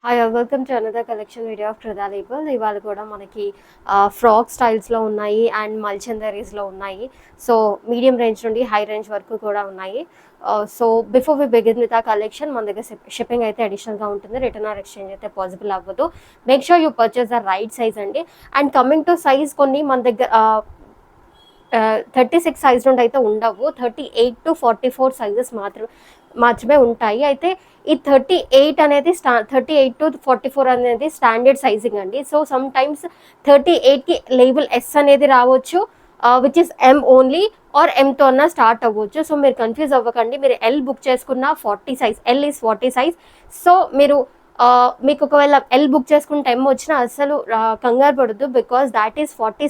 Hi welcome to another collection video of కృదా label. ఇవాళ కూడా మనకి ఫ్రాక్ స్టైల్స్లో ఉన్నాయి అండ్ మల్చందరీస్లో ఉన్నాయి. సో మీడియం రేంజ్ నుండి హై రేంజ్ వరకు కూడా ఉన్నాయి. So before we begin with ఆ కలెక్షన్ మన దగ్గర షిప్పింగ్ అయితే అడిషనల్గా ఉంటుంది. రిటర్న్ ఆర్ ఎక్స్చేంజ్ అయితే పాసిబుల్ అవ్వదు. Make sure you purchase the right size అండి. అండ్ కమింగ్ టు సైజ్ కొన్ని మన దగ్గర 36 సైజ్ నుండి అయితే ఉండవు. 38 to 44 సైజెస్ మాత్రమే ఉంటాయి. అయితే ఈ 38 అనేది 38 to 44 అనేది స్టాండర్డ్ సైజింగ్ అండి. సో సమ్ టైమ్స్ 38కి లేబుల్ ఎస్ అనేది రావచ్చు, which is M only or ఎంతో అన్న స్టార్ట్ అవ్వచ్చు. సో మీరు కన్ఫ్యూజ్ అవ్వకండి. మీరు ఎల్ బుక్ చేసుకున్న 40 size, L is 40 size. So మీరు మీకు ఒకవేళ ఎల్ బుక్ చేసుకుంటే ఎం వచ్చినా అసలు కంగారు పడద్దు, because that is 40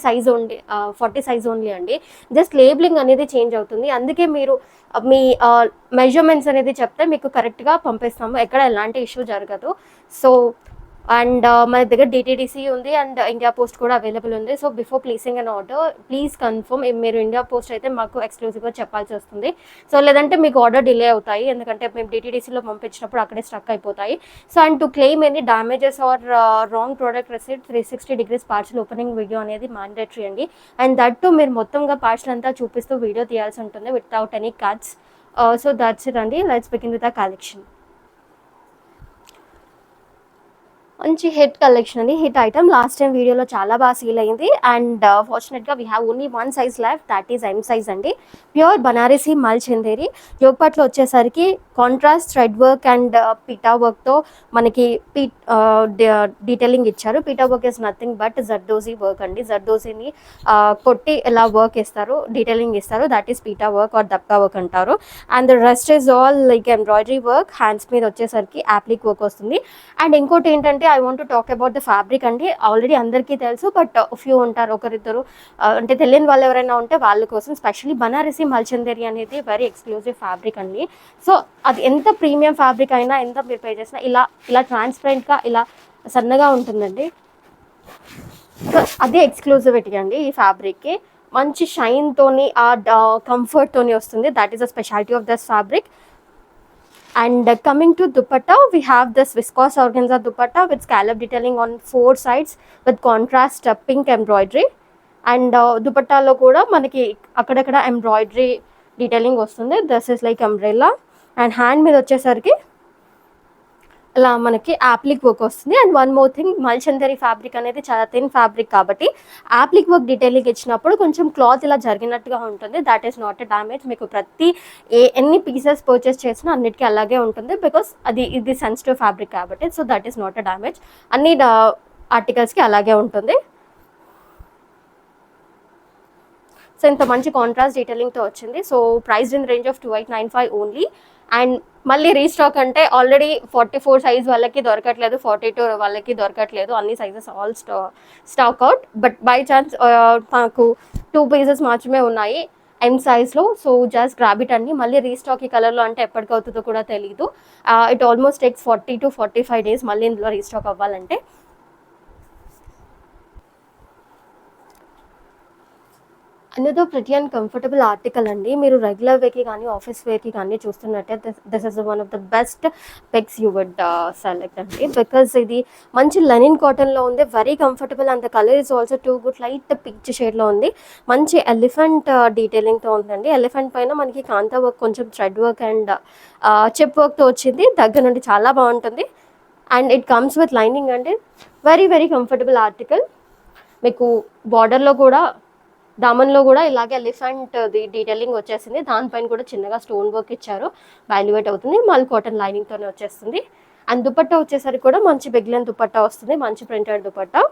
size only అండి. జస్ట్ లేబులింగ్ అనేది చేంజ్ అవుతుంది. అందుకే మీరు మీ మెజర్మెంట్స్ అనేది చెప్తే మీకు కరెక్ట్గా పంపిస్తాము, ఎక్కడ ఎలాంటి ఇష్యూ జరగదు. సో అండ్ మన దగ్గర డిటీడీసీ ఉంది అండ్ ఇండియా పోస్ట్ కూడా అవైలబుల్ ఉంది. So before placing an order please confirm. మీరు ఇండియా పోస్ట్ అయితే మాకు ఎక్స్క్లూజివ్గా చెప్పాల్సి వస్తుంది. సో లేదంటే మీకు ఆర్డర్ డిలే అవుతాయి, ఎందుకంటే మేము డిటీడీసీలో పంపించినప్పుడు అక్కడే స్ట్రక్ అయిపోతాయి. So and to claim any damages or wrong product receipt 360 degrees parcel opening video అనేది మ్యాండేటరీ అండి. అండ్ దట్ టు మీరు మొత్తంగా పార్సల్ అంతా చూపిస్తూ వీడియో తీయాల్సి ఉంటుంది without any cuts. So that's it అండి. Let's begin with the collection. మంచి హిట్ కలెక్షన్ అండి, హిట్ ఐటమ్. లాస్ట్ టైం వీడియోలో చాలా బాగా సేల్ అయింది. అండ్ ఫార్చునేట్గా we have only one size left, that is M size అండి. ప్యూర్ బనారసీ మల్ చందేరి యోగపాట్లో వచ్చేసరికి కాంట్రాస్ట్ థ్రెడ్ వర్క్ అండ్ పీటా వర్క్తో మనకి డీటెయిలింగ్ ఇచ్చారు. పీటా work is nothing but zardozi work అండి. జర్దోజీని కొట్టి ఇలా వర్క్ ఇస్తారు, డీటెయిలింగ్ ఇస్తారు. దట్ ఈస్ పీటా వర్క్ ఆర్ దబ్కా వర్క్ అంటారు. And the rest is all like embroidery work. Hands మీద వచ్చేసరికి యాప్లిక్ వర్క్ వస్తుంది. అండ్ ఇంకోటి ఏంటంటే I want to talk about the fabric అండి. ఆల్రెడీ అందరికీ తెలుసు, బట్ ఫ్యూ ఉంటారు, ఒకరిద్దరు అంటే తెలియని వాళ్ళు ఎవరైనా ఉంటే వాళ్ళ కోసం స్పెషల్లీ బనారసి మల్చందేరి అనేది వెరీ ఎక్స్క్లూజివ్ ఫ్యాబ్రిక్ అండి. సో అది ఎంత ప్రీమియం ఫ్యాబ్రిక్ అయినా, ఎంత మీరు పే చేసినా ఇలా ఇలా ట్రాన్స్పరెంట్గా ఇలా సన్నగా ఉంటుందండి. సో అదే ఎక్స్క్లూజివిటీ అండి ఈ ఫ్యాబ్రిక్కి. మంచి షైన్తోని ఆ కంఫర్ట్తోని వస్తుంది. That is the speciality of this fabric. And coming to dupatta, we have this viscose organza dupatta with scallop detailing on 4 sides with contrast pink embroidery. And dupatta lo kuda manaki akkadakada embroidery detailing vastundi. This is like umbrella. And hand మీద వచ్చేసరికి ఇలా మనకి applique work వస్తుంది. And one more thing, మల్చందరి fabric అనేది చాలా thin fabric కాబట్టి applique work detailing ఇచ్చినప్పుడు కొంచెం క్లాత్ ఇలా జరిగినట్టుగా ఉంటుంది. That is not a damage. మీకు ఎన్ని పీసెస్ పర్చేస్ చేసినా అన్నిటికీ అలాగే ఉంటుంది, బికాస్ ఇది సెన్సిటివ్ ఫ్యాబ్రిక్ కాబట్టి. So that is not a damage. అన్ని ఆర్టికల్స్కి అలాగే ఉంటుంది. సో ఇంత మంచి కాంట్రాస్ట్ డీటెయిలింగ్తో వచ్చింది. So price in range of 2895 only. And మళ్ళీ రీస్టాక్ అంటే ఆల్రెడీ 44 సైజ్ వాళ్ళకి దొరకట్లేదు, 42 వాళ్ళకి దొరకట్లేదు, అన్ని sizes all stock out. But by chance మాకు 2 పీసెస్ మాత్రమే ఉన్నాయి ఎం సైజ్లో. సో జస్ట్ గ్రాబ్ ఇట్ అండి. మళ్ళీ రీస్టాక్ ఈ కలర్లో అంటే ఎప్పటికవుతుందో కూడా తెలియదు. It almost takes 40 to 45 days మళ్ళీ ఇందులో రీస్టాక్ అవ్వాలంటే. అనేది ప్రతి అండ్ కంఫర్టబుల్ ఆర్టికల్ అండి. మీరు రెగ్యులర్ వేర్కి కానీ ఆఫీస్ వేర్కి కానీ చూస్తున్నట్టే this is one of the best picks you would select అండి, బికాజ్ ఇది మంచి లెనిన్ కాటన్లో ఉంది, very comfortable. And the colour is also too good, light peach షేడ్లో ఉంది. మంచి ఎలిఫెంట్ డీటెయిలింగ్తో ఉందండి. ఎలిఫెంట్ పైన మనకి కాంతా వర్క్, కొంచెం థ్రెడ్ వర్క్ అండ్ చిప్ వర్క్తో వచ్చింది. దగ్గర నుండి చాలా బాగుంటుంది. And it comes with lining అండి. Very very comfortable article. మీకు బార్డర్లో కూడా, దామన్లో కూడా ఇలాగే ఎలిఫెంట్ డీటెయిలింగ్ వచ్చేసింది. దానిపైన కూడా చిన్నగా స్టోన్ వర్క్ ఇచ్చారు, వాల్యుయేట్ అవుతుంది. మళ్ళీ కాటన్ లైనింగ్తోనే వచ్చేస్తుంది. అండ్ దుపట్టా వచ్చేసరికి కూడా మంచి బిగ్లెన్ దుపట్టా వస్తుంది, మంచి printed dupatta.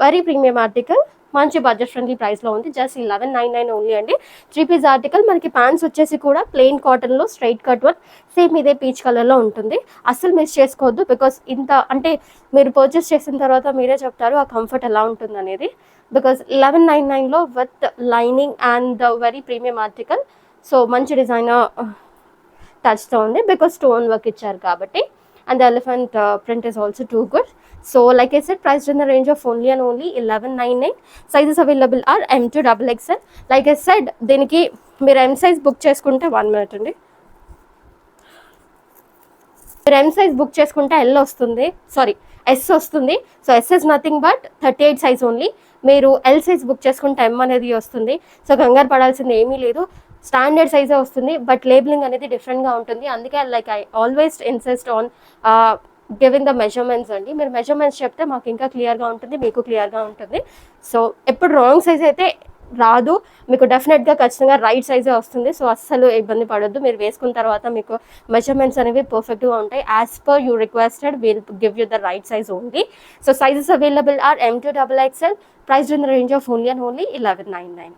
Very premium article, మంచి బడ్జెట్ ఫ్రెండ్లీ ప్రైస్లో ఉంది. జస్ట్ 1199 ఓన్లీ అండి. 3 పీస్ ఆర్టికల్. మనకి ప్యాంట్స్ వచ్చేసి కూడా ప్లెయిన్ కాటన్లో స్ట్రైట్ కట్ వర్క్, సేమ్ ఇదే పీచ్ కలర్లో ఉంటుంది. అస్సలు మిస్ చేసుకోవద్దు, బికాస్ ఇంత అంటే మీరు పర్చేస్ చేసిన తర్వాత మీరే చెప్తారు ఆ కంఫర్ట్ ఎలా ఉంటుంది అనేది. బికాస్ 1199లో with lining and the very premium article. So మంచి డిజైనర్ టచ్తో ఉంది, బికాస్ స్టోన్ వర్క్ ఇచ్చారు కాబట్టి. And the elephant print is also too good. So like I said, priced in the range of only and only 1199. Sizes available are M to XXL. Like I said, దీనికి మీరు M size book చేసుకుంటే 1 minute అండి. మీరు M size book చేసుకుంటే L వస్తుంది, sorry S వస్తుంది. So S is nothing but 38 size only. మీరు L size book చేసుకుంటే ఎం అనేది వస్తుంది. సో కంగారు పడాల్సింది ఏమీ లేదు, స్టాండర్డ్ సైజే వస్తుంది. బట్ లేబులింగ్ అనేది డిఫరెంట్గా ఉంటుంది. అందుకే like I always insist on giving the measurements అండి. మీరు మెజర్మెంట్స్ చెప్తే మాకు ఇంకా క్లియర్గా ఉంటుంది, మీకు క్లియర్గా ఉంటుంది. సో ఎప్పుడు రాంగ్ సైజ్ అయితే రాదు, మీకు డెఫినెట్గా ఖచ్చితంగా రైట్ సైజే వస్తుంది. సో అస్సలు ఇబ్బంది పడొద్దు. మీరు వేసుకున్న తర్వాత మీకు మెజర్మెంట్స్ అనేవి పర్ఫెక్ట్గా ఉంటాయి. As per you requested will give you the right size only. So sizes available are M to XXL, priced in the range of only and only 1199.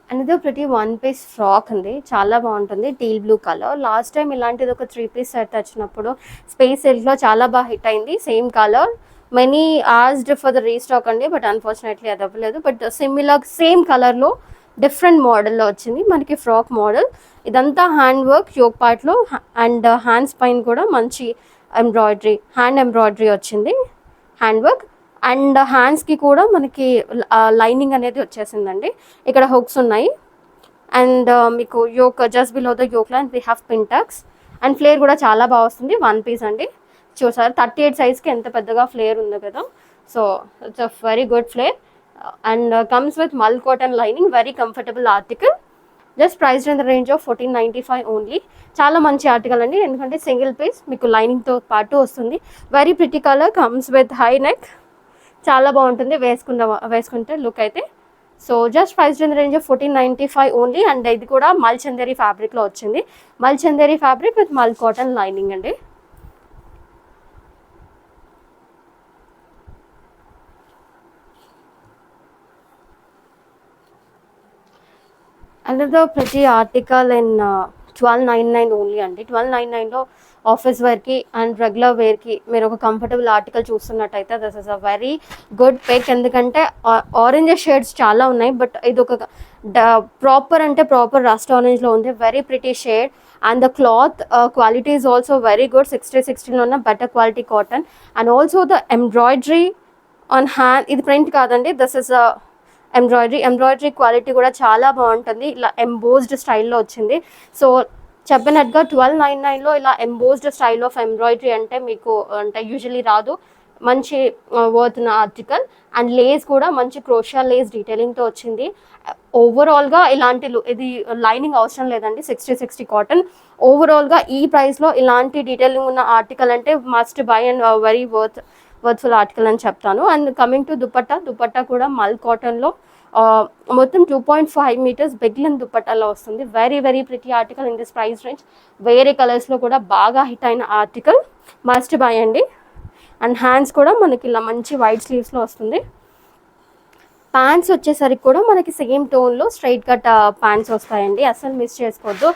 అనేది ప్రతి 1 పీస్ ఫ్రాక్ ఉంది, చాలా బాగుంటుంది, teal blue colour. Last time ఇలాంటిది ఒక 3 piece set వచ్చినప్పుడు space yellow చాలా బాగా హిట్ అయింది. Same colour many asked for the restock అండి, బట్ అన్ఫార్చునేట్లీ అది అవ్వలేదు. బట్ సిమిలర్ సేమ్ కలర్లో డిఫరెంట్ మోడల్లో వచ్చింది మనకి ఫ్రాక్ మోడల్. ఇదంతా హ్యాండ్ వర్క్ యోక్ పార్ట్లో అండ్ హ్యాండ్స్ పైన కూడా మంచి ఎంబ్రాయిడరీ, హ్యాండ్ ఎంబ్రాయిడరీ వచ్చింది, హ్యాండ్ వర్క్. అండ్ హ్యాండ్స్కి కూడా మనకి లైనింగ్ అనేది వచ్చేసిందండి. ఇక్కడ హుక్స్ ఉన్నాయి. అండ్ మీకు yoke just below the yoke line we have pintucks. And flare కూడా చాలా బాగా వస్తుంది. 1 పీస్ అండి, చూసారు 38 సైజ్కి ఎంత పెద్దగా ఫ్లేర్ ఉంది కదా. So it's a very good flare and comes with మల్ cotton lining, very comfortable article. Just priced in the range of 1495 only. చాలా మంచి ఆర్టికల్ అండి, ఎందుకంటే సింగిల్ పీస్ మీకు లైనింగ్తో పాటు వస్తుంది. Very pretty colour, comes with high neck, చాలా బాగుంటుంది వేసుకుంటే లుక్ అయితే. So just priced in the range of 1495 only. And ఇది కూడా మల్ చందేరి ఫ్యాబ్రిక్లో వచ్చింది, మల్ చందేరి ఫ్యాబ్రిక్ విత్ మల్ కాటన్ లైనింగ్ అండి. Another pretty article in 1299 only అండి. 1299లో ఆఫీస్ వేర్కి అండ్ రెగ్యులర్ వేర్కి మీరు ఒక కంఫర్టబుల్ ఆర్టికల్ చూస్తున్నట్టయితే this is a very good pick. ఎందుకంటే ఆరెంజ్ షేడ్స్ చాలా ఉన్నాయి, బట్ ఇది ఒక ప్రాపర్ అంటే ప్రాపర్ రస్ట్ ఆరెంజ్లో ఉంది. Very pretty shade and the cloth quality is also very good. 60/60లో ఉన్న better quality cotton. And also the embroidery on hand, ఇది ప్రింట్ కాదండి, this is a embroidery quality కూడా చాలా బాగుంటుంది. ఇలా ఎంబోస్డ్ స్టైల్లో వచ్చింది. సో చెప్పినట్టుగా 1299లో ఇలా ఎంబోస్డ్ స్టైల్ ఆఫ్ ఎంబ్రాయిడరీ అంటే మీకు అంటే యూజువలీ రాదు. మంచి వర్త్ ఉన్న ఆర్టికల్. అండ్ లేస్ కూడా మంచి క్రోషియా లేస్ డీటెయిలింగ్తో వచ్చింది. ఓవరాల్గా ఇలాంటి ఇది లైనింగ్ అవసరం లేదండి, 60/60 కాటన్. ఓవరాల్గా ఈ ప్రైస్లో ఇలాంటి డీటెయిలింగ్ ఉన్న ఆర్టికల్ అంటే must by and very worthful article అని చెప్తాను. అండ్ కమింగ్ టు దుపట్టా కూడా మల్ కాటన్లో మొత్తం 2.5 మీటర్స్ బెగ్లెన్ దుపట్టాలో వస్తుంది. Very very pretty article in this price range. వేరే కలర్స్లో కూడా బాగా హిట్ అయిన ఆర్టికల్, మస్ట్ బై అండి. అండ్ హ్యాండ్స్ కూడా మనకి ఇలా మంచి వైట్ స్లీవ్స్లో వస్తుంది. ప్యాంట్స్ వచ్చేసరికి కూడా మనకి సేమ్ టోన్లో స్ట్రైట్ కట్ ప్యాంట్స్ వస్తాయండి, అసలు మిస్ చేసుకోవద్దు.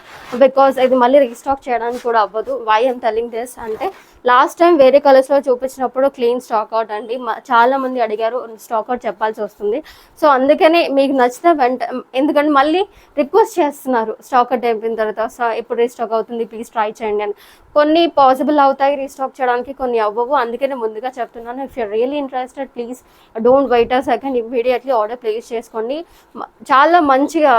బికాజ్ ఇది మళ్ళీ రీస్టాక్ చేయడానికి కూడా అవ్వదు. వై ఐమ్ టెల్లింగ్ దిస్ అంటే లాస్ట్ టైం వేరే కలర్స్లో చూపించినప్పుడు క్లీన్ స్టాక్అవుట్ అండి, చాలామంది అడిగారు, స్టాక్అవుట్ చెప్పాల్సి వస్తుంది. సో అందుకనే మీకు నచ్చితే ఎందుకంటే మళ్ళీ రిక్వెస్ట్ చేస్తున్నారు స్టాక్అవుట్ అయిపోయిన తర్వాత సో ఎప్పుడు రీస్టాక్ అవుతుంది ప్లీజ్ ట్రై చేయండి అని. కొన్ని పాసిబుల్ అవుతాయి రీస్టాక్ చేయడానికి, కొన్ని అవ్వవు. అందుకనే ముందుగా చెప్తున్నాను, if you really interested please don't wait a second, immediately order place చేసుకోండి. చాలా మంచిగా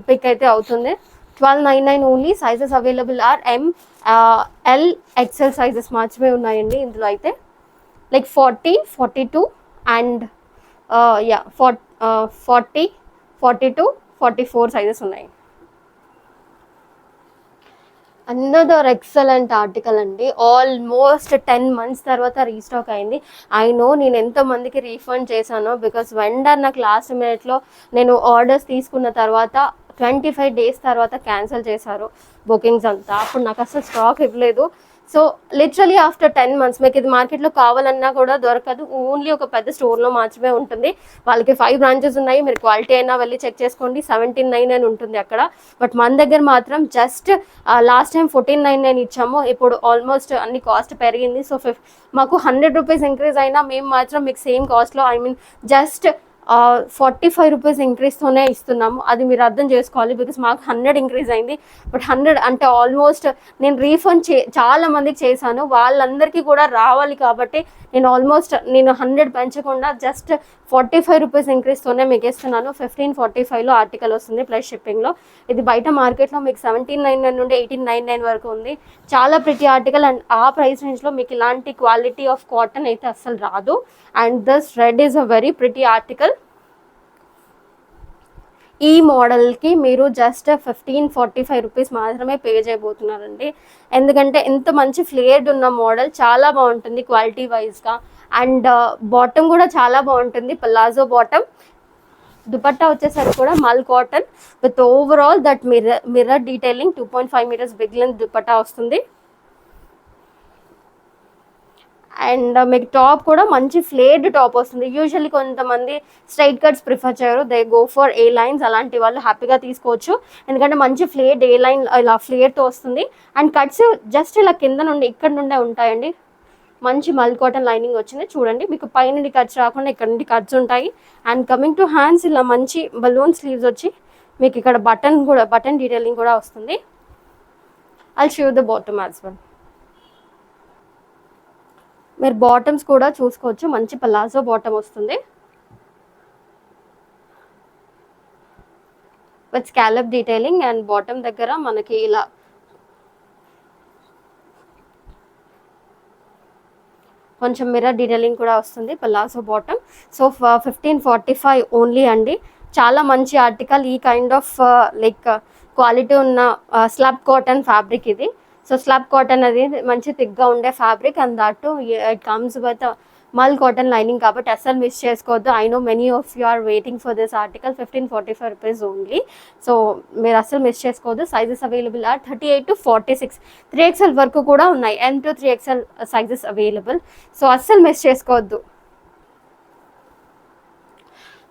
పిక్ అయితే అవుతుంది. 1299 only. Sizes available are M, L, XL sizes మాత్రమే ఉన్నాయండి ఇందులో అయితే. లైక్ 40, 42 అండ్ 40, 42, 44 సైజెస్ ఉన్నాయి. అనదర్ ఎక్సలెంట్ ఆర్టికల్ అండి. ఆల్మోస్ట్ 10 months తర్వాత రీస్టాక్ అయింది. ఐ నో నేను ఎంతమందికి రీఫండ్ చేశానో, బికాస్ వెండర్ నాకు లాస్ట్ మినిట్లో నేను ఆర్డర్స్ తీసుకున్న తర్వాత 25 days తర్వాత క్యాన్సిల్ చేశారు బుకింగ్స్ అంతా. అప్పుడు నాకు అసలు స్టాక్ ఇవ్వలేదు. సో లిటరలీ ఆఫ్టర్ 10 months మీకు ఇది మార్కెట్లో కావాలన్నా కూడా దొరకదు, ఓన్లీ ఒక పెద్ద స్టోర్లో మాత్రమే ఉంటుంది. వాళ్ళకి 5 branches ఉన్నాయి, మీరు క్వాలిటీ అయినా వెళ్ళి చెక్ చేసుకోండి. 1799 ఉంటుంది అక్కడ, బట్ మన దగ్గర మాత్రం జస్ట్ లాస్ట్ టైం 1499 ఇచ్చాము, ఇప్పుడు ఆల్మోస్ట్ అన్ని కాస్ట్ పెరిగింది. సో మాకు 100 rupees ఇంక్రీజ్ అయినా మేము మాత్రం మీకు సేమ్ కాస్ట్లో, ఐ మీన్ జస్ట్ ₹45 ఇంక్రీజ్‌తోనే ఇస్తున్నాము. అది మీరు అర్థం చేసుకోవాలి. బికాస్ మాకు 100 ఇంక్రీజ్ అయింది. బట్ 100 అంటే ఆల్మోస్ట్ నేను రీఫండ్ చాలా మందికి చేశాను. వాళ్ళందరికీ కూడా రావాలి కాబట్టి నేను 100 పెంచకుండా జస్ట్ ₹45 ఇంక్రీజ్‌తోనే మీకు ఇస్తున్నాను. 1545లో ఆర్టికల్ వస్తుంది ప్లస్ షిప్పింగ్‌లో. ఇది బయట మార్కెట్‌లో మీకు 1799 నుండి 1899 వరకు ఉంది. చాలా ప్రిటీ ఆర్టికల్ అండ్ ఆ ప్రైస్ రేంజ్‌లో మీకు ఇలాంటి క్వాలిటీ ఆఫ్ కాటన్ అయితే అస్సలు రాదు. And this red is a very pretty article. ఈ మోడల్కి మీరు జస్ట్ ₹1545 మాత్రమే పే చేయబోతున్నారండి. ఎందుకంటే ఇంత మంచి ఫ్లేర్డ్ ఉన్న మోడల్ చాలా బాగుంటుంది క్వాలిటీ వైజ్గా. అండ్ బాటమ్ కూడా చాలా బాగుంటుంది, పలాజో బాటమ్. దుపట్టా వచ్చేసరికి కూడా mul cotton with overall that mirror detailing 2.5 metres big length dupatta వస్తుంది. అండ్ మీకు టాప్ కూడా మంచి ఫ్లేర్డ్ టాప్ వస్తుంది. యూజువల్లీ కొంతమంది స్ట్రైట్ కట్స్ ప్రిఫర్ చేయరు, they go for A lines. అలాంటి వాళ్ళు హ్యాపీగా తీసుకోవచ్చు, ఎందుకంటే మంచి ఫ్లేర్డ్ ఏ లైన్ ఇలా ఫ్లేర్తో వస్తుంది. అండ్ కట్స్ జస్ట్ ఇలా కింద నుండి ఇక్కడ నుండే ఉంటాయండి. మంచి మల్ కాటన్ లైనింగ్ వచ్చింది చూడండి. మీకు పైనుండి కట్స్ రాకుండా ఇక్కడ నుండి కట్స్ ఉంటాయి. అండ్ కమింగ్ టు హ్యాండ్స్, ఇలా మంచి బలూన్ స్లీవ్స్ వచ్చి మీకు ఇక్కడ బటన్ డీటెయిలింగ్ కూడా వస్తుంది. I'll show the bottom as well. మీరు బాటమ్స్ కూడా చూసుకోవచ్చు, మంచి పలాజో బాటమ్ వస్తుంది with scallop detailing. And bottom దగ్గర మనకి ఇలా కొంచెం మిర్రర్ డీటెయిలింగ్ కూడా వస్తుంది, పలాజో బాటమ్. సో 1545 ఓన్లీ అండి. చాలా మంచి ఆర్టికల్. ఈ కైండ్ ఆఫ్ లైక్ క్వాలిటీ ఉన్న స్లబ్ కాటన్ ఫ్యాబ్రిక్ ఇది. సో స్లబ్ కాటన్ అది మంచి థిక్గా ఉండే fabric. And that it comes with మల్ కాటన్ లైనింగ్ కాబట్టి అస్సలు మిస్ చేసుకోవద్దు. I know many of you are waiting for this article. ₹1545 only. So మీరు అస్సలు మిస్ చేసుకోవద్దు. Sizes available are 38 to 46, 3XL వరకు కూడా ఉన్నాయి. M to 3XL sizes available. So అస్సలు మిస్ చేసుకోవద్దు.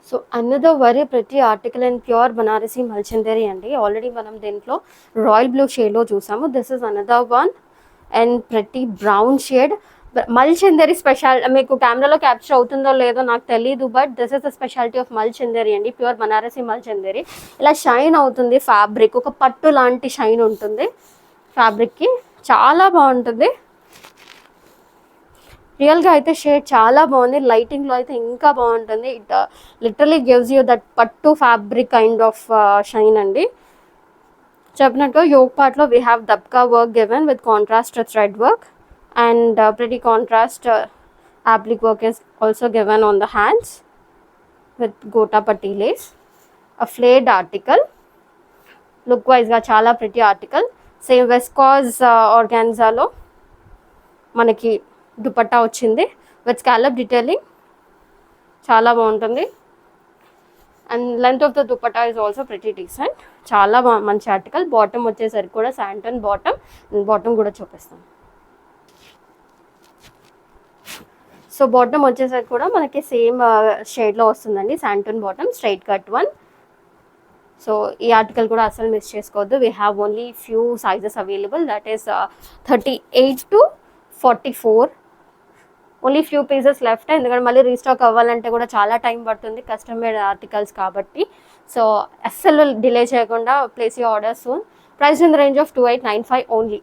So another very pretty article and pure Banarasi మల్చందేరి అండి. ఆల్రెడీ మనం దీంట్లో రాయల్ బ్లూ షేడ్లో చూసాము. This is another one and pretty brown shade. మల్చందేరి స్పెషల్, మీకు కెమెరాలో క్యాప్చర్ అవుతుందో లేదో నాకు తెలీదు, but this is the speciality of మల్చందేరి అండి. ప్యూర్ బనారసీ మల్చందేరి. ఇలా షైన్ అవుతుంది ఫ్యాబ్రిక్, ఒక పట్టు లాంటి షైన్ ఉంటుంది ఫ్యాబ్రిక్కి, చాలా బాగుంటుంది. రియల్గా అయితే షేడ్ చాలా బాగుంది, లైటింగ్లో అయితే ఇంకా బాగుంటుంది. It literally gives you that పట్టు ఫ్యాబ్రిక్ కైండ్ ఆఫ్ షైన్ అండి. చెప్పినట్టు యోగ్ పార్ట్లో we have dabka work given with contrast thread work and pretty contrast applique work is also given on the hands with gota patti lace. A flared article, look wise ga chala pretty article. Same viscose organza lo manaki dupatta ochindi with scallop detailing, chala baguntundi. And length of the dupatta is also pretty decent, chala manchi article. Bottom vachesariki kuda santan bottom kuda chupistanu. So bottom వచ్చేసరికి కూడా మనకి same షేడ్లో వస్తుందండి, santoon bottom, straight cut one. So ఈ article కూడా అసలు miss చేసుకోవద్దు. We have only few sizes available, that is 38 to 44. Only few pieces left, ఎందుకంటే మళ్ళీ రీస్టాక్ అవ్వాలంటే కూడా చాలా టైం పడుతుంది, కస్టమ్ మేడ్ ఆర్టికల్స్ కాబట్టి. సో అస్సలు డిలే చేయకుండా place your order soon. Price in the range of 2895 only.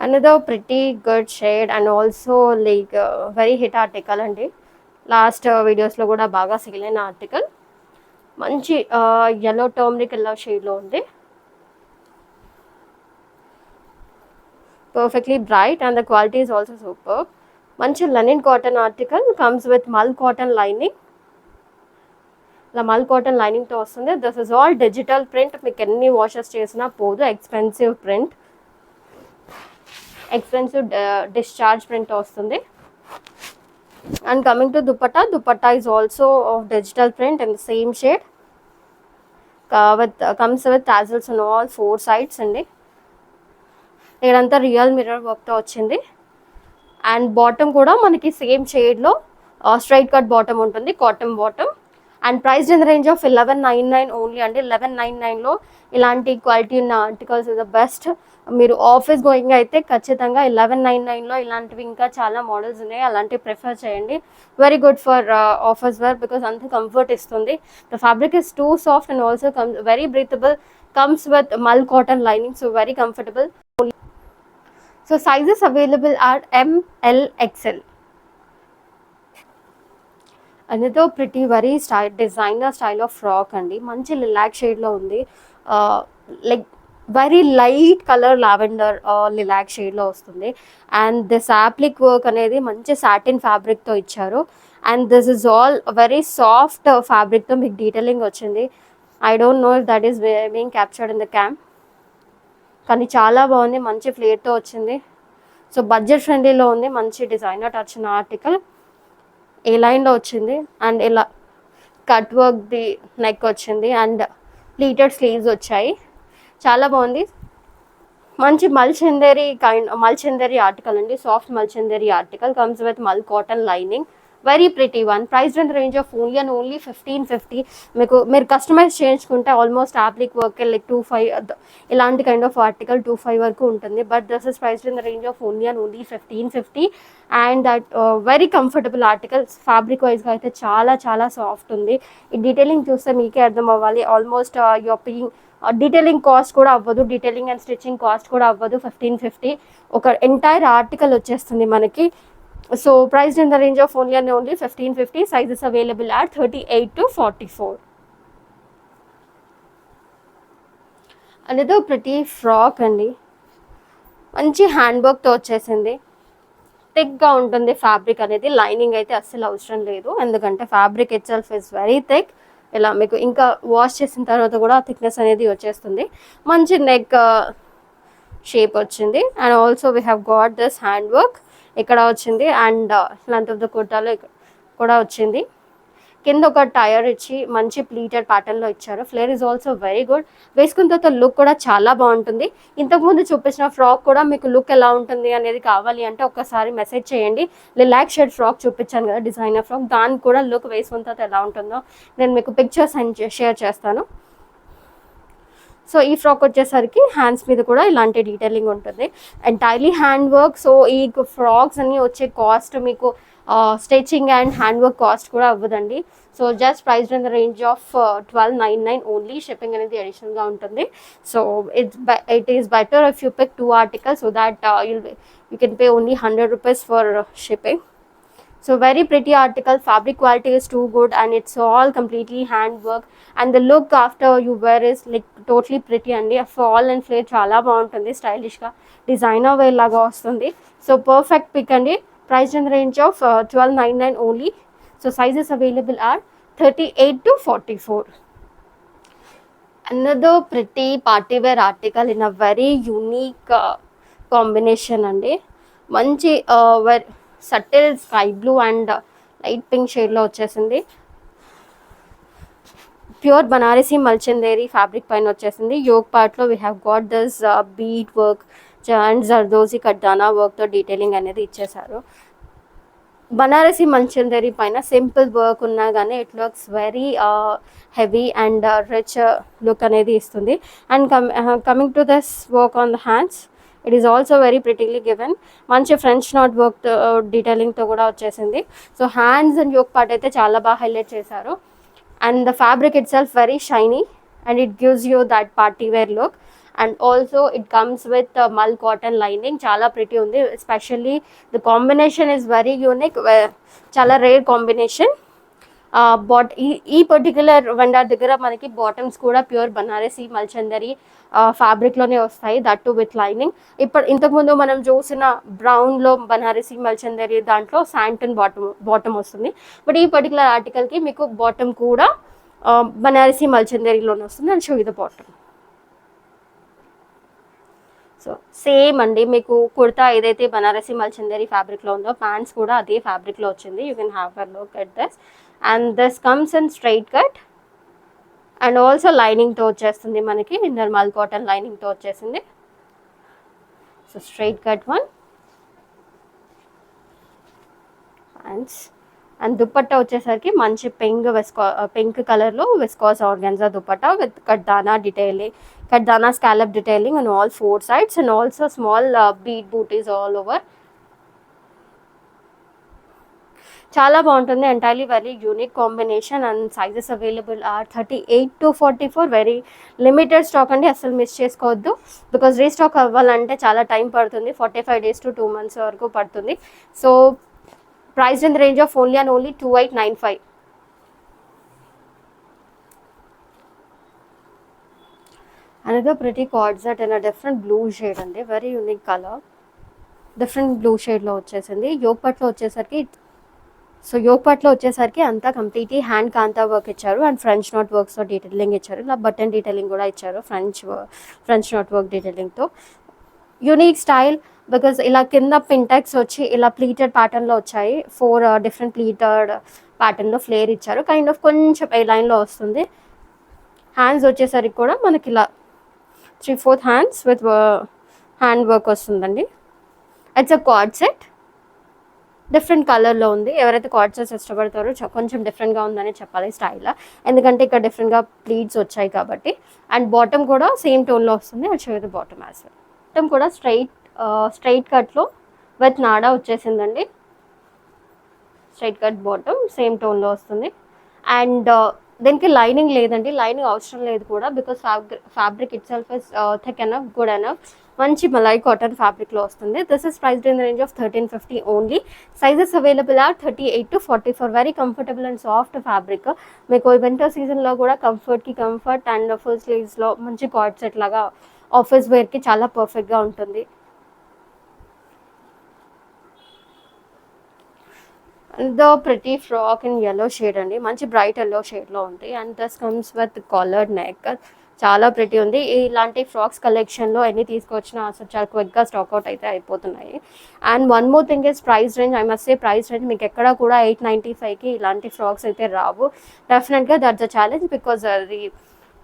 Another pretty good shade and also like very hit article అండి. లాస్ట్ వీడియోస్లో కూడా బాగా సేల్ అయిన ఆర్టికల్. మంచి yellow turmeric yellow షేడ్లో ఉంది, perfectly bright and the quality is also super. మంచి linen cotton article, comes with మల్ కాటన్ లైనింగ్. ఇలా మల్ కాటన్ లైనింగ్తో వస్తుంది. This is all digital print, మీకు ఎన్ని వాషెస్ చేసినా పోదు. Expensive print, expensive discharge print వస్తుంది. And coming to dupatta is also of digital print and same shade comes with tassels on all 4 sides అండి. ఇక్కడంతా రియల్ మిర్రర్ వర్క్తో వచ్చింది. అండ్ బాటమ్ కూడా మనకి సేమ్ షేడ్లో స్ట్రైట్ కట్ బాటమ్ ఉంటుంది, cotton bottom. And price in the range of 1199 only అండి. 1199లో ఇలాంటి క్వాలిటీ ఉన్న ఆర్టికల్స్ ఇస్ ద బెస్ట్. మీరు ఆఫీస్ గోయింగ్ అయితే ఖచ్చితంగా 1199లో ఇలాంటివి ఇంకా చాలా మోడల్స్ ఉన్నాయి, అలాంటివి ప్రిఫర్ చేయండి. Very good for office wear because అంత కంఫర్ట్ ఇస్తుంది. The fabric is too soft and also very breathable, comes with mull cotton lining, so very comfortable. So sizes available are M, L, XL. Another pretty very style designer style of frock అండి. మంచి lilac shade లో ఉంది. Like very light colour lavender lilac షేడ్లో వస్తుంది. And this appliqué work అనేది మంచి satin ఫ్యాబ్రిక్తో ఇచ్చారు. And this is all very soft ఫ్యాబ్రిక్తో మీకు డీటెయిలింగ్ వచ్చింది. I don't know if that is being captured in the cam, కానీ చాలా బాగుంది, మంచి ఫ్లేర్తో వచ్చింది. సో బడ్జెట్ ఫ్రెండ్లీలో ఉంది, మంచి డిజైనర్ టచ్ ఉన్న ఆర్టికల్. ఏ లైన్లో వచ్చింది అండ్ ఇలా కట్ వర్క్ ది నెక్ వచ్చింది అండ్ ప్లీటెడ్ స్లీవ్స్ వచ్చాయి. చాలా బాగుంది. మంచి మల్చందేరి ఆర్టికల్ అండి, సాఫ్ట్ మల్చందేరి ఆర్టికల్, కమ్స్ విత్ మల్ cotton lining. Very pretty one. Price in range of only and only 1550. మీరు కస్టమైజ్ చేయించుకుంటే ఆల్మోస్ట్ యాప్లిక్ వర్క్ లైక్ 25 ఇలాంటి కైండ్ ఆఫ్ ఆర్టికల్ 25 వరకు ఉంటుంది. But this is price in the range of only and only 1550. And that very comfortable article. Fabric వైజ్గా అయితే చాలా చాలా soft ఉంది. ఈ డీటెయిలింగ్ చూస్తే మీకే అర్థం అవ్వాలి. Almost your paying detailing cost కూడా అవ్వదు, డీటెయిలింగ్ అండ్ స్టిచ్చింగ్ కాస్ట్ కూడా అవ్వదు. 1550 ఒక ఎంటైర్ ఆర్టికల్ వచ్చేస్తుంది మనకి. So price in the range of only and only 1550. Sizes available are 38 to 44. అనేది ప్రతి ఫ్రాక్ అండి, మంచి హ్యాండ్ వర్క్తో వచ్చేసింది. థిక్గా ఉంటుంది ఫ్యాబ్రిక్ అనేది, లైనింగ్ అయితే అస్సలు అవసరం లేదు ఎందుకంటే fabric itself is very thick. ఇలా మీకు ఇంకా వాష్ చేసిన తర్వాత కూడా థిక్నెస్ అనేది వచ్చేస్తుంది. మంచి నెక్ షేప్ వచ్చింది. And also we have got this hand work ఇక్కడ వచ్చింది. అండ్ లెంత్ ఆఫ్ ద కుర్తాలో కూడా వచ్చింది. కింద ఒక టైర్ ఇచ్చి మంచి ప్లీటెడ్ ప్యాటర్న్లో ఇచ్చారు. Flare is also very good. వేసుకున్న తర్వాత లుక్ కూడా చాలా బాగుంటుంది. ఇంతకుముందు చూపించిన ఫ్రాక్ కూడా మీకు లుక్ ఎలా ఉంటుంది అనేది కావాలి అంటే ఒక్కసారి మెసేజ్ చేయండి. లిలాక్ షేడ్ ఫ్రాక్ చూపించాను కదా, డిజైనర్ ఫ్రాక్, దానికి కూడా లుక్ వేసుకున్న తర్వాత ఎలా ఉంటుందో నేను మీకు పిక్చర్స్ షేర్ చేస్తాను. సో ఈ ఫ్రాక్ వచ్చేసరికి హ్యాండ్స్ మీద కూడా ఇలాంటి డీటెయిలింగ్ ఉంటుంది, ఎంటైర్లీ హ్యాండ్ వర్క్. సో ఈ ఫ్రాక్స్ అన్ని వచ్చే కాస్ట్ మీకు stitching and hand work cost కూడా అవ్వదండి. So just price in the range of 1299 only. Shipping అనేది అడిషనల్గా ఉంటుంది. So it is better if you pick 2 articles so that you can pay only 100 rupees for shipping. So very pretty article, fabric quality is too good and it's all completely hand work and the look after you wear is like totally pretty and fall and flare chala baaguntundi, stylish ga designer wear laga vastundi. So perfect pick andi. Price in the range of 1299 only. So sizes available are 38 to 44. Another pretty party wear article in a very unique combination andi. Manchi subtle sky blue and light pink షేడ్లో వచ్చేసింది. Pure Banarasi మల్చందేరి fabric పైన వచ్చేసింది. Yoke పార్ట్లో we have got this bead work and zardozi cutdana వర్క్తో detailing అనేది ఇచ్చేసారు. బనారసీ మల్చందేరి పైన simple work ఉన్నా కానీ it looks very heavy and rich look అనేది ఇస్తుంది. And coming to this work on the hands, it is also very prettily given. మంచి French knot work డీటెయిలింగ్తో కూడా వచ్చేసింది. So hands and yoke part అయితే చాలా బాగా హైలైట్ చేశారు. And the fabric itself very shiny and it gives you that party wear look. And also it comes with మల్ cotton lining. చాలా pretty ఉంది. Especially the combination is very unique, చాలా rare combination. ఈ particular vendor దగ్గర మనకి bottoms కూడా pure Banarasi మల్చందరి ఫ్యాబ్రిక్లోనే వస్తాయి, that to with lining. ఇంతకుముందు మనం చూసిన బ్రౌన్లో బనారసీ మల్చందరి దాంట్లో శాంటన్ బాటమ్ వస్తుంది. బట్ ఈ పర్టికులర్ ఆర్టికల్కి మీకు బాటమ్ కూడా బనారసీ మల్చందరిలోనే వస్తుంది. And show you the bottom. So same అండి, మీకు కుర్తా ఏదైతే బనారసీ మల్చందరి ఫ్యాబ్రిక్లో ఉందో ప్యాంట్స్ కూడా అదే ఫ్యాబ్రిక్లో వచ్చింది. You can have a look at this. And this comes in straight cut and also లైనింగ్తో వచ్చేస్తుంది మనకి, ఇన్నర్ మల్ కాటన్ లైనింగ్తో వచ్చేసింది. So straight cut one hands and dupatta వచ్చేసరికి మంచి పింక్ కలర్లో viscose organza dupatta with cutdana detailing, cutdana scallop detailing and all 4 sides and also small bead butis all over. చాలా బాగుంటుంది. Entirely very unique combination and sizes available are 38 to 44. Very limited stock అండి, అసలు miss చేసుకోవద్దు. Because restock అవ్వాలంటే చాలా time పడుతుంది, 45 days to 2 months వరకు పడుతుంది. So price in the range of only and only 2895. Another pretty cord set in a different blue shade అండి, very unique colour, different blue షేడ్లో వచ్చేసింది. యోగపట్లో వచ్చేసరికి అంతా కంప్లీట్లీ హ్యాండ్ కాంతా వర్క్ ఇచ్చారు అండ్ ఫ్రెంచ్ నాట్ వర్క్స్తో డీటెయిలింగ్ ఇచ్చారు. ఇలా బటన్ డీటెయిలింగ్ కూడా ఇచ్చారు ఫ్రెంచ్ నాట్ వర్క్ డీటెయిలింగ్తో. యూనిక్ స్టైల్ బికాజ్ ఇలా కింద పింటెక్స్ వచ్చి ఇలా ప్లీటెడ్ ప్యాటర్న్లో వచ్చాయి. 4 different ప్లీటెడ్ ప్యాటర్న్లో ఫ్లేర్ ఇచ్చారు. కైండ్ ఆఫ్ కొంచెం ఏ లైన్లో వస్తుంది. హ్యాండ్స్ వచ్చేసరికి కూడా మనకి ఇలా 3/4 హ్యాండ్స్ విత్ హ్యాండ్ వర్క్ వస్తుందండి. It's a card set, different కలర్లో ఉంది. ఎవరైతే కార్డ్ సెట్స్ ఇష్టపడతారో కొంచెం డిఫరెంట్గా ఉందని చెప్పాలి స్టైల్, ఎందుకంటే ఇక్కడ డిఫరెంట్గా ప్లీట్స్ వచ్చాయి కాబట్టి. అండ్ బాటమ్ కూడా సేమ్ టోన్లో వస్తుంది. అది show bottom as well. Bottom కూడా స్ట్రైట్ కట్లో విత్ నాడా వచ్చేసిందండి. స్ట్రైట్ కట్ బాటమ్ సేమ్ టోన్లో వస్తుంది. అండ్ దీనికి లైనింగ్ లేదండి, లైనింగ్ అవసరం లేదు కూడా, because fabric itself is thick enough, good enough. మంచి మలై కాటన్ ఫ్యాబ్రిక్లో వస్తుంది. This is priced in the range of 1350 only. Sizes available are 38 to 44. Very comfortable and soft fabric. మీకు వింటర్ సీజన్లో కూడా కంఫర్ట్ అండ్ ఫుల్ స్లీవ్స్లో మంచి card set లాగా office వేర్కి చాలా పర్ఫెక్ట్గా ఉంటుంది. The pretty frock in yellow shade అండి, మంచి బ్రైట్ yellow షేడ్లో ఉంది. And this comes with collared neck, చాలా ప్రిటీ ఉంది. ఇలాంటి ఫ్రాక్స్ కలెక్షన్లో ఎన్ని తీసుకొచ్చినా అసలు చాలా క్విక్గా స్టాక్అవుట్ అయితే అయిపోతున్నాయి. And one more thing is price range. I must say price range మీకు ఎక్కడ కూడా 895కి ఇలాంటి ఫ్రాక్స్ అయితే రావు. డెఫినెట్గా దట్స్ అ ఛాలెంజ్, బికాజ్ అది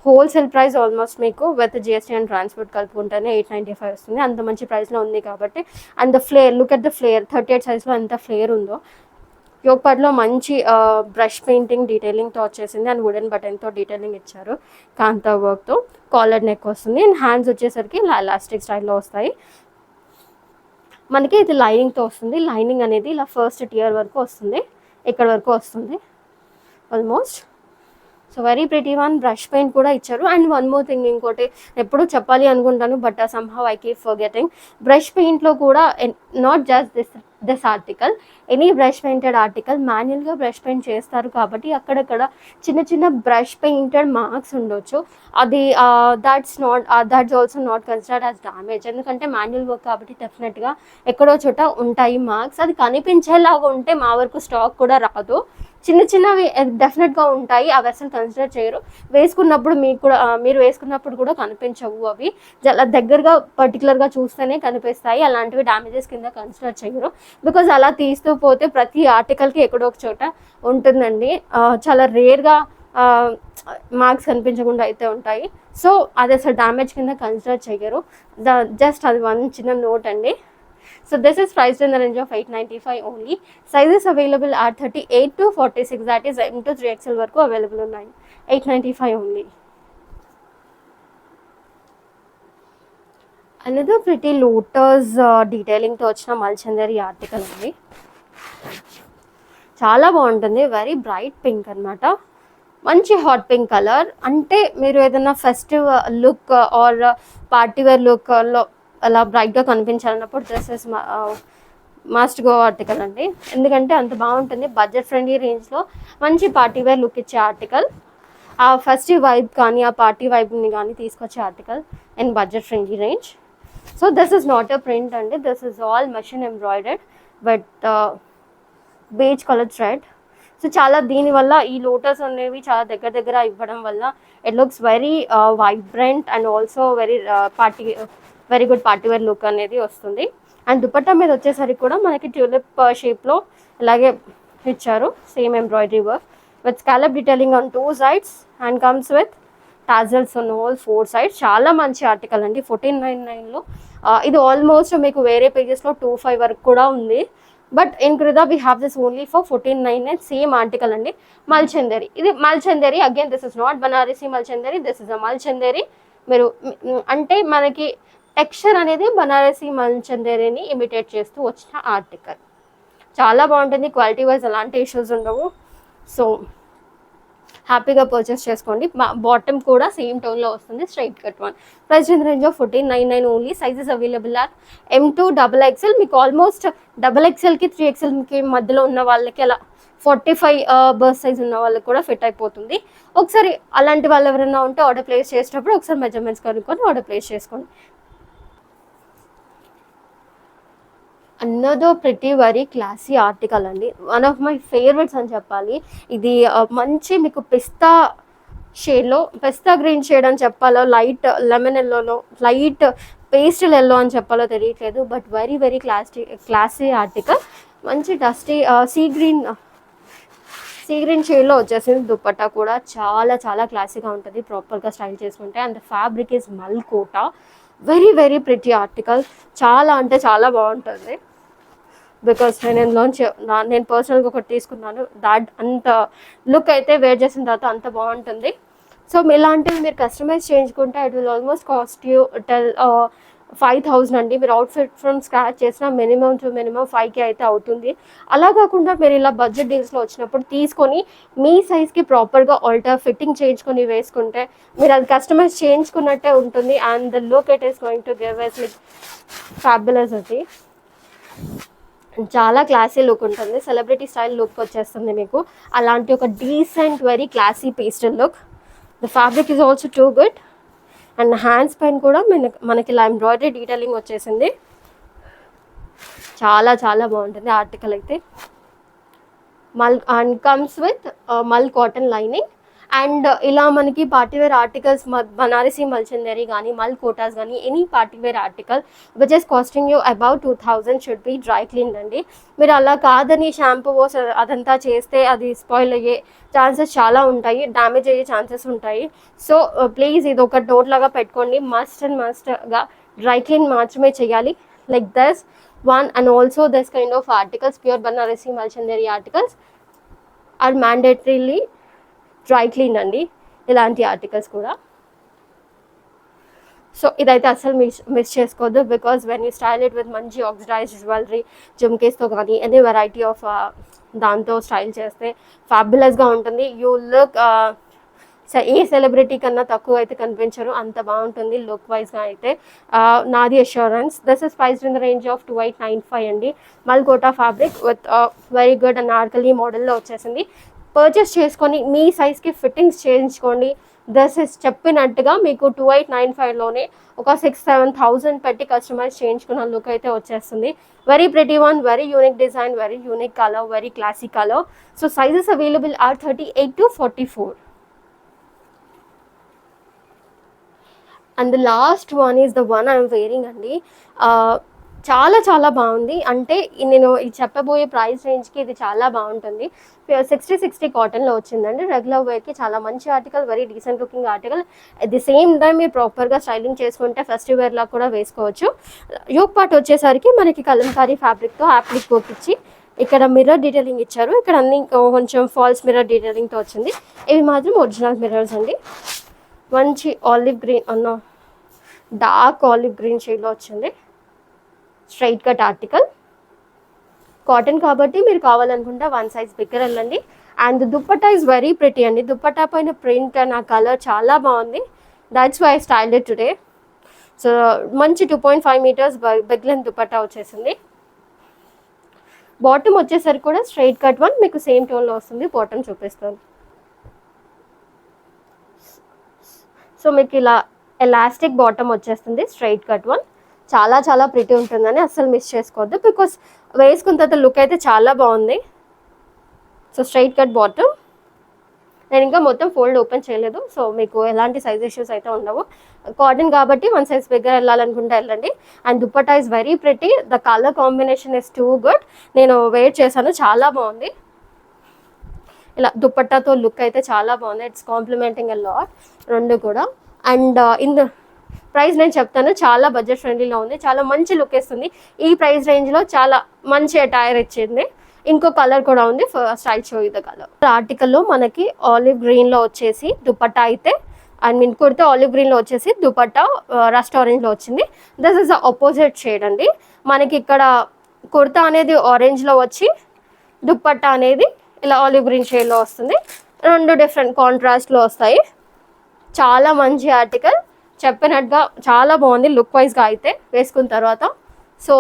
హోల్సేల్ ప్రైస్ ఆల్మోస్ట్ మీకు విత్ జిఎస్టీ అండ్ ట్రాన్స్పోర్ట్ కలుపుకుంటేనే 895 వస్తుంది. అంత మంచి ప్రైస్లో ఉంది కాబట్టి. And the flare, look at the flare, 38 సైజ్లో ఎంత ఫ్లేర్ ఉందో. యోగపట్లో మంచి బ్రష్ పెయింటింగ్ డీటెయిలింగ్తో వచ్చేసింది అండ్ వుడెన్ బటన్తో డీటెయిలింగ్ ఇచ్చారు కాంతా వర్క్తో. కాలర్ నెక్ వస్తుంది అండ్ హ్యాండ్స్ వచ్చేసరికి ఇలా ఎలాస్టిక్ స్టైల్లో వస్తాయి. మనకి ఇది లైనింగ్తో వస్తుంది. లైనింగ్ అనేది ఇలా ఫస్ట్ టియర్ వరకు వస్తుంది, ఇక్కడ వరకు వస్తుంది almost. So very pretty one. Brush paint కూడా ఇచ్చారు. అండ్ వన్ మోర్ థింగ్, ఇంకోటి ఎప్పుడు చెప్పాలి అనుకుంటాను but somehow I keep forgetting. Brush పెయింట్లో కూడా not just this article, any brush painted article మాన్యువల్గా బ్రష్ పెయింట్ చేస్తారు కాబట్టి అక్కడక్కడ చిన్న బ్రష్ పెయింటెడ్ మార్క్స్ ఉండొచ్చు. అది that's also not considered as damage, ఎందుకంటే మాన్యువల్ వర్క్ కాబట్టి డెఫినెట్గా ఎక్కడో చోట ఉంటాయి మార్క్స్. అది కనిపించేలాగా ఉంటే మా వరకు స్టాక్ కూడా రాదు. చిన్నవి డెఫినెట్గా ఉంటాయి, అవి అసలు కన్సిడర్ చేయరు. వేసుకున్నప్పుడు మీరు వేసుకున్నప్పుడు కూడా కనిపించవు. అవి చాలా దగ్గరగా పర్టికులర్గా చూస్తేనే కనిపిస్తాయి. అలాంటివి డ్యామేజెస్ కింద కన్సిడర్ చేయరు. బికాజ్ అలా తీస్తూ పోతే ప్రతి ఆర్టికల్కి ఎక్కడో ఒక చోట ఉంటుందండి. చాలా రేర్గా మార్క్స్ కనిపించకుండా అయితే ఉంటాయి. సో అది అసలు డ్యామేజ్ కింద కన్సిడర్ చేయరు. జస్ట్ అది వన్ చిన్న నోట్ అండి. So this is priced in the range of 895 only. Sizes available are 38 to 46, that is M to 3XL వరకు available ఉన్నాయి. 895 only. Another pretty lotus detailing తో వచ్చిన మల్చందరి ఆర్టికల్ ఉంది. చాలా బాగుంటుంది. వెరీ బ్రైట్ పింక్ అనమాట, మంచి హాట్ పింక్ కలర్. అంటే మీరు ఏదైనా ఫెస్టివ్ లుక్ ఆర్ పార్టీవేర్ లుక్లో అలా బ్రైట్గా కనిపించాలన్నప్పుడు this is must go article అండి, ఎందుకంటే అంత బాగుంటుంది. బడ్జెట్ ఫ్రెండ్లీ రేంజ్లో మంచి పార్టీవేర్ లుక్ ఇచ్చే ఆర్టికల్, ఆ ఫెస్టివ్ వైబ్ కానీ ఆ పార్టీ వైబ్ని కానీ తీసుకొచ్చే article in budget friendly range. So this is not a print అండి, this is all machine embroidered but beige colour thread. So చాలా దీనివల్ల ఈ లోటస్ అనేవి చాలా దగ్గర ఇవ్వడం వల్ల it looks very vibrant and also very good party wear look అనేది వస్తుంది. అండ్ దుపట్టా మీద వచ్చేసరికి కూడా మనకి ట్యూలిప్ షేప్లో ఇలాగే ఇచ్చారు, same embroidery work with scallop detailing on 2 sides and comes with tassels on all 4 sides. చాలా మంచి ఆర్టికల్ అండి. 1499లో ఇది ఆల్మోస్ట్ మీకు వేరే పేజెస్లో 25 వరకు కూడా ఉంది. But in Kruda we have this only for 1499 same article అండి. మల్చందేరి, ఇది mul chanderi again this is not Banarasi mul chanderi, this is a mul chanderi. మీరు అంటే మనకి టెక్స్చర్ అనేది బనారసి మల్చందేరిని ఇమిటేట్ చేస్తూ వచ్చిన ఆర్టికల్. చాలా బాగుంటుంది, క్వాలిటీ వైజ్ ఎలాంటి ఇష్యూస్ ఉండవు. సో హ్యాపీగా పర్చేస్ చేసుకోండి. బాటమ్ కూడా సేమ్ టోన్లో వస్తుంది, straight cut one. Price in range of 1499 only. Sizes available are M2 XXL. మీకు ఆల్మోస్ట్ XXLకి 3XLకి మధ్యలో ఉన్న వాళ్ళకి అలా 45 బర్త్ సైజ్ ఉన్న వాళ్ళకి కూడా ఫిట్ అయిపోతుంది. ఒకసారి అలాంటి వాళ్ళు ఎవరైనా ఉంటే ఆర్డర్ ప్లేస్ చేసేటప్పుడు ఒకసారి మెజర్మెంట్స్ కనుక్కొని ఆర్డర్ ప్లేస్ చేసుకోండి. Another pretty very classy article అండి, వన్ ఆఫ్ మై ఫేవరెట్స్ అని చెప్పాలి. ఇది మంచి మీకు పిస్తా షేడ్లో, పిస్తా గ్రీన్ షేడ్ అని చెప్పాలో, లైట్ లెమన్ ఎల్లోలో, లైట్ పేస్టల్ ఎల్లో అని చెప్పాలో తెలియట్లేదు, but very very classy article. మంచి డస్టీ సీ గ్రీన్ షేడ్లో వచ్చేసింది. దుపట్టా కూడా చాలా చాలా క్లాసీగా ఉంటుంది ప్రాపర్గా స్టైల్ చేసుకుంటే. And fabric is mul kota. Very very pretty article, చాలా అంటే చాలా బాగుంటుంది. బికాస్ నేను పర్సనల్గా ఒకటి తీసుకున్నాను, దాట్ అంత లుక్ అయితే వేర్ చేసిన తర్వాత అంత బాగుంటుంది. సో ఇలాంటివి మీరు కస్టమైజ్ చేయించుకుంటే it will almost cost you 5,000 అండి. మీరు అవుట్ఫిట్ ఫ్రమ్ స్క్రాచ్ చేసిన మినిమం 5K అయితే అవుతుంది. అలా కాకుండా మీరు ఇలా బడ్జెట్ డీల్స్లో వచ్చినప్పుడు తీసుకొని మీ సైజ్కి ప్రాపర్గా ఆల్టర్ ఫిట్టింగ్ చేయించుకొని వేసుకుంటే మీరు అది కస్టమైజ్ చేయించుకున్నట్టే ఉంటుంది. And the look it is going to give us like fabulous. అది చాలా క్లాసీ లుక్ ఉంటుంది, సెలబ్రిటీ స్టైల్ లుక్ వచ్చేస్తుంది మీకు. అలాంటి ఒక decent very classy pastel look. The fabric is also too good. And hands పైన కూడా మనకి ఇలా ఎంబ్రాయిడరీ డీటెయిలింగ్ వచ్చేసింది. చాలా చాలా బాగుంటుంది ఆర్టికల్ అయితే. అండ్ కమ్స్ విత్ మల్ కాటన్ లైనింగ్. అండ్ ఇలా మనకి పార్టీవేర్ ఆర్టికల్స్ బనారసి మల్చందేరి కానీ మల్ కోటాస్ కానీ any partywear article which is costing you about 2000 should be dry clean అండి. మీరు అలా కాదని షాంపూ వాష్ అదంతా చేస్తే అది స్పాయిల్ అయ్యే ఛాన్సెస్ చాలా ఉంటాయి, డ్యామేజ్ అయ్యే ఛాన్సెస్ ఉంటాయి. సో ప్లీజ్ ఇది ఒక నోట్ లాగా పెట్టుకోండి, మస్ట్గా డ్రై క్లీన్ మాత్రమే చేయాలి. Like this one. And also this kind of articles, pure Banarasi Malchandari articles are mandatorily dry clean అండి, ఇలాంటి ఆర్టికల్స్ కూడా. సో ఇదైతే అసలు మిస్ చేసుకోవద్దు. Because when you style it with మంచి ఆక్సిడైజ్డ్ జ్యువెలరీ, జుమ్కేస్తో కానీ ఎనీ వెరైటీ ఆఫ్ దాంతో style చేస్తే ఫ్యాబులస్గా ఉంటుంది. యూ లుక్ ఏ సెలబ్రిటీ కన్నా తక్కువ అయితే కనిపించరు, అంత బాగుంటుంది లుక్ వైజ్గా అయితే, నాది assurance. This is priced in the range of 2895 అండి. Mul kota fabric with very good and anarkali మోడల్లో వచ్చేసింది. పర్చేస్ చేసుకొని మీ సైజ్కి ఫిట్టింగ్స్ చేయించుకోండి. దిస్ ఇస్ చెప్పినట్టుగా మీకు 2895లోనే ఒక 6-7,000 పెట్టి కస్టమైజ్ చేయించుకున్న లుక్ అయితే వచ్చేస్తుంది. Very pretty one, very unique design, very unique colour, very classy colour. So sizes available are 38 to 44. And the last one is the one I'm wearing అండి. చాలా చాలా బాగుంది. అంటే నేను ఈ చెప్పబోయే ప్రైస్ రేంజ్కి ఇది చాలా బాగుంటుంది. 60 కాటన్లో వచ్చిందండి. రెగ్యులర్ వేర్కి చాలా మంచి article, very decent looking article. At the same time మీరు ప్రాపర్గా స్టైలింగ్ చేసుకుంటే ఫెస్టివ్ వేర్లా కూడా వేసుకోవచ్చు. యోక్ పార్ట్ వచ్చేసరికి మనకి కలంకారీ ఫ్యాబ్రిక్తో యాప్లిక్ వర్క్ ఇచ్చి ఇక్కడ మిర్రర్ డీటెయిలింగ్ ఇచ్చారు. ఇక్కడ అన్ని కొంచెం ఫాల్స్ మిర్రర్ డీటెయిలింగ్తో వచ్చింది. ఇవి మాత్రం ఒరిజినల్ మిర్రర్స్ అండి. మంచి ఆలివ్ గ్రీన్ అన్న డార్క్ ఆలివ్ గ్రీన్ షేడ్లో వచ్చింది. స్ట్రైట్ కట్ ఆర్టికల్, కాటన్ కాబట్టి మీరు కావాలనుకుంటే 1 size బిగ్గర్ వెళ్ళండి. అండ్ దుప్పట్టా ఈజ్ వెరీ ప్రిటీ అండి. దుప్పట్టా పైన ప్రింట్ అండ్ ఆ కలర్ చాలా బాగుంది. That's why I styled it today. So మంచి 2.5 meters బిగ్ లెంత్ దుప్పట్టా వచ్చేసింది. బాటమ్ వచ్చేసరికి కూడా స్ట్రైట్ కట్ వన్, మీకు సేమ్ టోన్లో వస్తుంది. బాటమ్ చూపిస్తాను. సో మీకు ఇలా ఎలాస్టిక్ బాటమ్ వచ్చేస్తుంది, స్ట్రైట్ కట్ వన్. చాలా చాలా ప్రిటీ ఉంటుందని అస్సలు మిస్ చేసుకోవద్దు. బికాస్ వేసుకున్న తర్వాత లుక్ అయితే చాలా బాగుంది. So straight cut bottom. నేను ఇంకా మొత్తం ఫోల్డ్ ఓపెన్ చేయలేదు, సో మీకు ఎలాంటి సైజ్ ఇష్యూస్ అయితే ఉండవు. కాటన్ కాబట్టి 1 size బిగ్గర్ వెళ్ళాలనుకుంటే వెళ్ళండి. అండ్ dupatta is very pretty. The colour combination is too good. నేను వేర్ చేశాను, చాలా బాగుంది. ఇలా దుప్పట్టాతో లుక్ అయితే చాలా బాగుంది. ఇట్స్ కాంప్లిమెంటింగ్ ఎ లాట్ రెండు కూడా. అండ్ ప్రైస్ నేను చెప్తాను, చాలా బడ్జెట్ ఫ్రెండ్లీలో ఉంది, చాలా మంచి లుక్ ఇస్తుంది. ఈ ప్రైస్ రేంజ్లో చాలా మంచి అటైర్ ఇచ్చింది. ఇంకో కలర్ కూడా ఉంది, first I show you the colour. ఆర్టికల్లో మనకి ఆలివ్ గ్రీన్లో వచ్చేసి దుపట్టా అయితే, అండ్ మీన్ కుర్తా ఆలివ్ గ్రీన్లో వచ్చేసి దుపట్టా రస్ట్ ఆరెంజ్లో వచ్చింది. This is the opposite shade అండి. మనకి ఇక్కడ కుర్తా అనేది ఆరెంజ్లో వచ్చి దుపట్టా అనేది ఇలా ఆలివ్ గ్రీన్ షేడ్లో వస్తుంది. రెండు డిఫరెంట్ కాంట్రాస్ట్లో వస్తాయి. చాలా మంచి ఆర్టికల్, చెప్పినట్టుగా చాలా బాగుంది లుక్ వైజ్గా అయితే వేసుకున్న తర్వాత. సో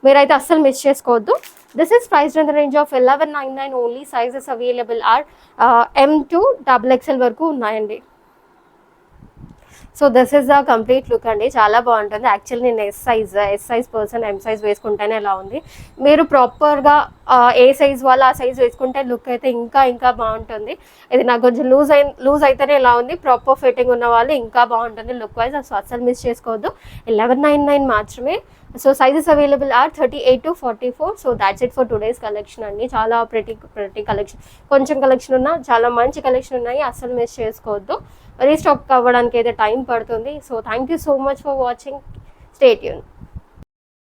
మీరైతే అస్సలు మిస్ చేసుకోవద్దు. This is price in the range of 1199 only. Sizes available are M to XXL వరకు ఉన్నాయండి. So this is the complete look అండి, చాలా బాగుంటుంది. యాక్చువల్లీ నేను S size person, M size వేసుకుంటేనే ఇలా ఉంది. మీరు ప్రాపర్గా ఏ సైజ్ వాళ్ళు ఆ సైజ్ వేసుకుంటే లుక్ అయితే ఇంకా ఇంకా బాగుంటుంది. ఇది నాకు కొంచెం లూజ్ అయితేనే ఇలా ఉంది, ప్రాపర్ ఫిట్టింగ్ ఉన్న వాళ్ళు ఇంకా బాగుంటుంది లుక్ వైజ్. సో అస్సలు మిస్ చేసుకోవద్దు, 1199 మాత్రమే. So sizes available are 38 to 44. So that's it for today's collection అండి. చాలా ప్రతి కలెక్షన్, కొంచెం కలెక్షన్ ఉన్నా చాలా మంచి కలెక్షన్ ఉన్నాయి, అస్సలు మిస్ చేసుకోవద్దు. రీస్టాక్ అవ్వడానికి అయితే టైం పడుతుంది. So thank you so much for watching, stay tune.